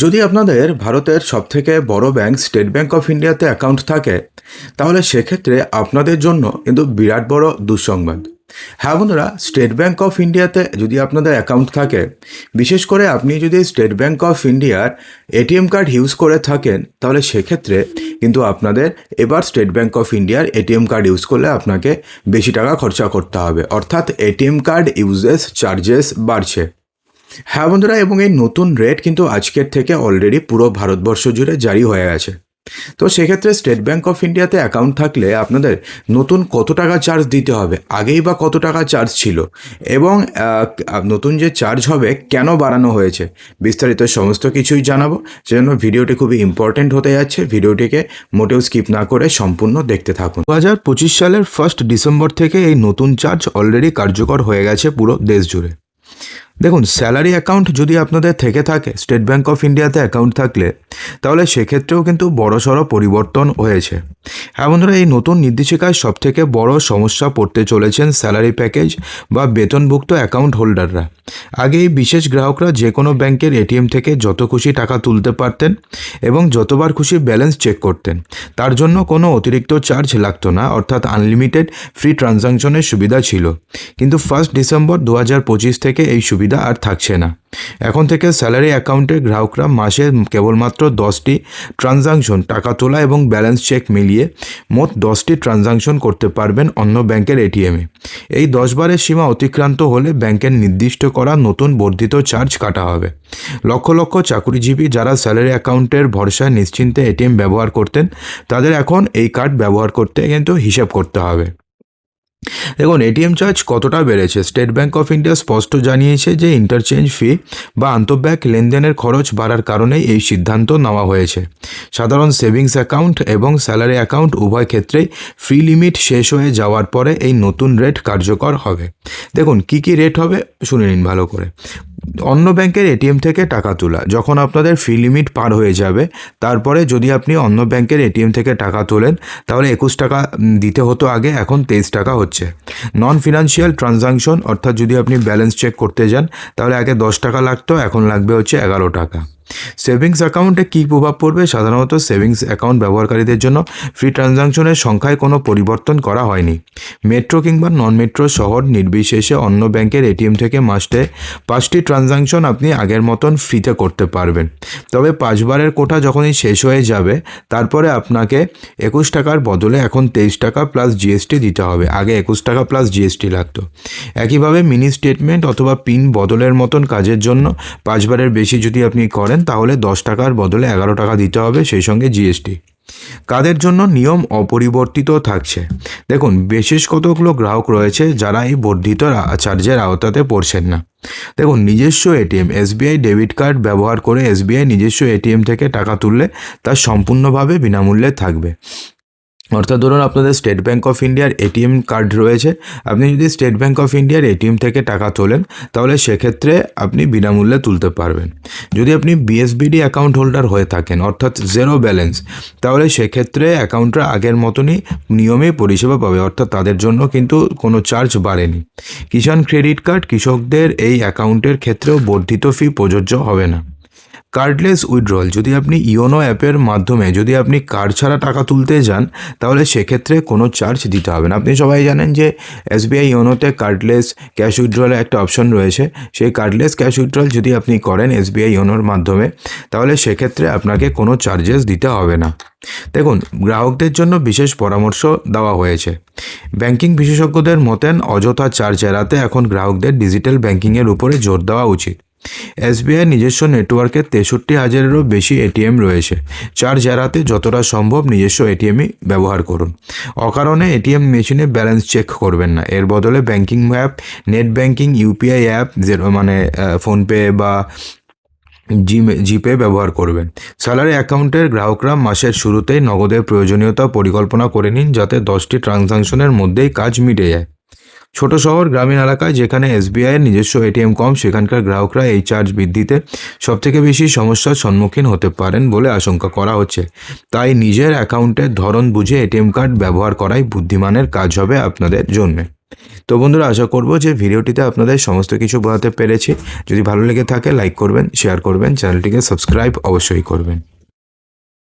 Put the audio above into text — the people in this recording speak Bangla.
যদি আপনাদের ভারতের সবথেকে বড় ব্যাংক স্টেট ব্যাংক অফ ইন্ডিয়াতে অ্যাকাউন্ট থাকে, তাহলে সেক্ষেত্রে আপনাদের জন্য কিন্তু বিরাট বড় দুঃসংবাদ। হ্যাঁ বন্ধুরা, স্টেট ব্যাংক অফ ইন্ডিয়াতে যদি আপনাদের অ্যাকাউন্ট থাকে, বিশেষ করে আপনি যদি স্টেট ব্যাংক অফ ইন্ডিয়ার এটিএম কার্ড ইউজ করে থাকেন, তাহলে সেক্ষেত্রে কিন্তু আপনাদের এবার স্টেট ব্যাংক অফ ইন্ডিয়ার এটিএম কার্ড ইউজ করলে আপনাকে বেশি টাকা খরচা করতে হবে, অর্থাৎ এটিএম কার্ড ইউজেস চার্জেস বাড়ছে। হ্যাঁ বন্ধুরা, এবং এই নতুন রেট কিন্তু আজকের থেকে অলরেডি পুরো ভারতবর্ষ জুড়ে জারি হয়ে গেছে। তো সেক্ষেত্রে স্টেট ব্যাংক অফ ইন্ডিয়াতে অ্যাকাউন্ট থাকলে আপনাদের নতুন কত টাকা চার্জ দিতে হবে, আগেই বা কত টাকা চার্জ ছিল, এবং নতুন যে চার্জ হবে কেন বাড়ানো হয়েছে, বিস্তারিত সমস্ত কিছুই জানাবো। সেজন্য ভিডিওটি খুবই ইম্পর্টেন্ট হতে যাচ্ছে। ভিডিওটিকে মোটেও স্কিপ না করে সম্পূর্ণ দেখতে থাকুন। 2025 সালের 1 ডিসেম্বর থেকে এই নতুন চার্জ অলরেডি কার্যকর হয়ে গেছে পুরো দেশ জুড়ে। দেখুন, স্যালারি অ্যাকাউন্ট যদি আপনাদের থেকে থাকে স্টেট ব্যাংক অফ ইন্ডিয়াতে অ্যাকাউন্ট থাকলে, তাহলে সেক্ষেত্রেও কিন্তু বড়সড় পরিবর্তন হয়েছে। হ্যাঁ বন্ধুরা, এই নতুন নির্দেশিকায় সবথেকে বড় সমস্যা পড়তে চলেছেন স্যালারি প্যাকেজ বা বেতনভুক্ত অ্যাকাউন্ট হোল্ডাররা। আগে এই বিশেষ গ্রাহকরা যে কোনো ব্যাংকের এটিএম থেকে যত খুশি টাকা তুলতে পারতেন এবং যতবার খুশি ব্যালেন্স চেক করতেন। তার জন্য কোনো অতিরিক্ত চার্জ লাগতো না, অর্থাৎ আনলিমিটেড ফ্রি ট্রানজাকশনের সুবিধা ছিল। কিন্তু 1 ডিসেম্বর 2025 থেকে এই সুবিধা আর থাকছে না। এখন থেকে স্যালারি অ্যাকাউন্টের গ্রাহকরা মাসে কেবলমাত্র 10টি ট্রানজাকশন, টাকা তোলা এবং ব্যালেন্স চেক মিলিয়ে মোট 10টি ট্রানজাকশন করতে পারবেন অন্য ব্যাংকের এটিএমে। এই 10 বারের সীমা অতিক্রান্ত হলে ব্যাংকের নির্দিষ্ট করা নতুন বর্ধিত চার্জ কাটা হবে। লক্ষ লক্ষ চাকুরিজীবী যারা স্যালারি অ্যাকাউন্টের ভরসায় নিশ্চিন্তে এটিএম ব্যবহার করতেন, তাদের এখন এই কার্ড ব্যবহার করতে কিন্তু হিসেব করতে হবে। দেখুন, এটিএম চার্জ কতটা বেড়েছে। স্টেট ব্যাংক অফ ইন্ডিয়া স্পষ্ট জানিয়েছে যে ইন্টারচেঞ্জ ফি বা আন্তঃব্যাংক লেনদেনের খরচ বাড়ার কারণেই এই সিদ্ধান্ত নেওয়া হয়েছে। সাধারণ সেভিংস অ্যাকাউন্ট এবং স্যালারি অ্যাকাউন্ট উভয় ক্ষেত্রেই ফি লিমিট শেষ হয়ে যাওয়ার পরে এই নতুন রেট কার্যকর হবে। দেখুন, কি কি রেট হবে শুনে নিন ভালো করে। অন্য ব্যাংকের এটিএম থেকে টাকা তোলা, যখন আপনাদের ফি লিমিট পার হয়ে যাবে, তারপরে যদি আপনি অন্য ব্যাংকের এটিএম থেকে টাকা তোলেন, তাহলে 21 টাকা দিতে হতো আগে, এখন 23 টাকা হচ্ছে। নন ফিনান্সিয়াল ট্রানজাকশন, অর্থাৎ যদি আপনি ব্যালেন্স চেক করতে যান, তাহলে আগে 10 টাকা লাগতো, এখন লাগবে হচ্ছে 11 টাকা। সেভিংস অ্যাকাউন্টে কী প্রভাব পড়বে? সাধারণত সেভিংস অ্যাকাউন্ট ব্যবহারকারীদের জন্য ফ্রি ট্রানজাকশনের সংখ্যায় কোনো পরিবর্তন করা হয়নি। মেট্রো কিংবা নন মেট্রো শহর নির্বিশেষে অন্য ব্যাংকের এটিএম থেকে মাসে 5টি ট্রানজাকশন আপনি আগের মতন ফ্রিতে করতে পারবেন। তবে 5 বারের কোটা যখনই শেষ হয়ে যাবে, তারপরে আপনাকে 21 টাকার বদলে এখন 23 টাকা প্লাস জিএসটি দিতে হবে। আগে 21 টাকা প্লাস জিএসটি লাগতো। একইভাবে মিনি স্টেটমেন্ট অথবা পিন বদলের মতন কাজের জন্য 5 বারের বেশি যদি আপনি করেন, তাহলে 10 টাকার বদলে 11 টাকা দিতে হবে, সেই সঙ্গে জিএসটি। কাদের জন্য নিয়ম অপরিবর্তিত থাকছে? দেখুন, বিশেষ কতগুলো গ্রাহক রয়েছে যারা এই বর্ধিত চার্জের আওতাতে পড়ছেন না। দেখুন, নিজস্ব এটিএম, এসবিআই ডেবিট কার্ড ব্যবহার করে এসবিআই নিজস্ব এটিএম থেকে টাকা তুললে তা সম্পূর্ণভাবে বিনামূল্যে থাকবে। অর্থাৎ ধরুন আপনাদের স্টেট ব্যাংক অফ ইন্ডিয়ার এটিএম কার্ড রয়েছে, আপনি যদি স্টেট ব্যাংক অফ ইন্ডিয়ার এটিএম থেকে টাকা তোলেন, তাহলে সেক্ষেত্রে আপনি বিনামূল্যে তুলতে পারবেন। যদি আপনি বিএসবিডি অ্যাকাউন্ট হোল্ডার হয়ে থাকেন, অর্থাৎ জিরো ব্যালেন্স, তাহলে সেক্ষেত্রে অ্যাকাউন্টটা আগের মতনই নিয়মে পরিষেবা পাবে, অর্থাৎ তাদের জন্য কিন্তু কোনো চার্জ বাড়েনি। কিষাণ ক্রেডিট কার্ড কৃষকদের এই অ্যাকাউন্টের ক্ষেত্রেও বর্ধিত ফি প্রযোজ্য হবে না। কার্ডলেস উইথড্রল, যদি আপনি ইওনো অ্যাপের মাধ্যমে যদি আপনি কার্ড ছাড়া টাকা তুলতে যান, তাহলে সেক্ষেত্রে কোনো চার্জ দিতে হবে না। আপনি সবাই জানেন যে এসবিআই ইওনোতে কার্ডলেস ক্যাশ উইথড্রলের একটা অপশন রয়েছে। সেই কার্ডলেস ক্যাশ উইথড্রল যদি আপনি করেন এসবিআই ইওনোর মাধ্যমে, তাহলে সেক্ষেত্রে আপনাকে কোনো চার্জেস দিতে হবে না। দেখুন, গ্রাহকদের জন্য বিশেষ পরামর্শ দেওয়া হয়েছে। ব্যাংকিং বিশেষজ্ঞদের মতেন অযথা চার্জ এড়াতে এখন গ্রাহকদের ডিজিটাল ব্যাংকিংয়ের উপরে জোর দেওয়া উচিত। এসবিআই নিজস্ব নেটওয়ার্কে 63,000-এরও বেশি এটিএম রয়েছে। চার্জ এড়াতে যতটা সম্ভব নিজস্ব এটিএমই ব্যবহার করুন। অকারণে এটিএম মেশিনে ব্যালেন্স চেক করবেন না। এর বদলে banking app, net banking, UPI app মানে ফোনপে বা জিপে ব্যবহার করবেন। স্যালারি অ্যাকাউন্টের গ্রাহকরা মাসের শুরুতেই নগদের প্রয়োজনীয়তা পরিকল্পনা করে নিন, যাতে 10টি ট্রানজাকশনের মধ্যেই কাজ মিটে যায়। ছোট শহর, গ্রামীণ এলাকায় যেখানে এসবিআইয়ের নিজস্ব এটিএম কম, সেখানকার গ্রাহকরা এই চার্জ বৃদ্ধিতে সবথেকে বেশি সমস্যার সম্মুখীন হতে পারেন বলে আশঙ্কা করা হচ্ছে। তাই নিজের অ্যাকাউন্টের ধরন বুঝে এটিএম কার্ড ব্যবহার করাই বুদ্ধিমানের কাজ হবে আপনাদের জন্যে। তো বন্ধুরা, আশা করব যে ভিডিওটিতে আপনাদের সমস্ত কিছু বোঝাতে পেরেছি। যদি ভালো লেগে থাকে লাইক করবেন, শেয়ার করবেন, চ্যানেলটিকে সাবস্ক্রাইব অবশ্যই করবেন।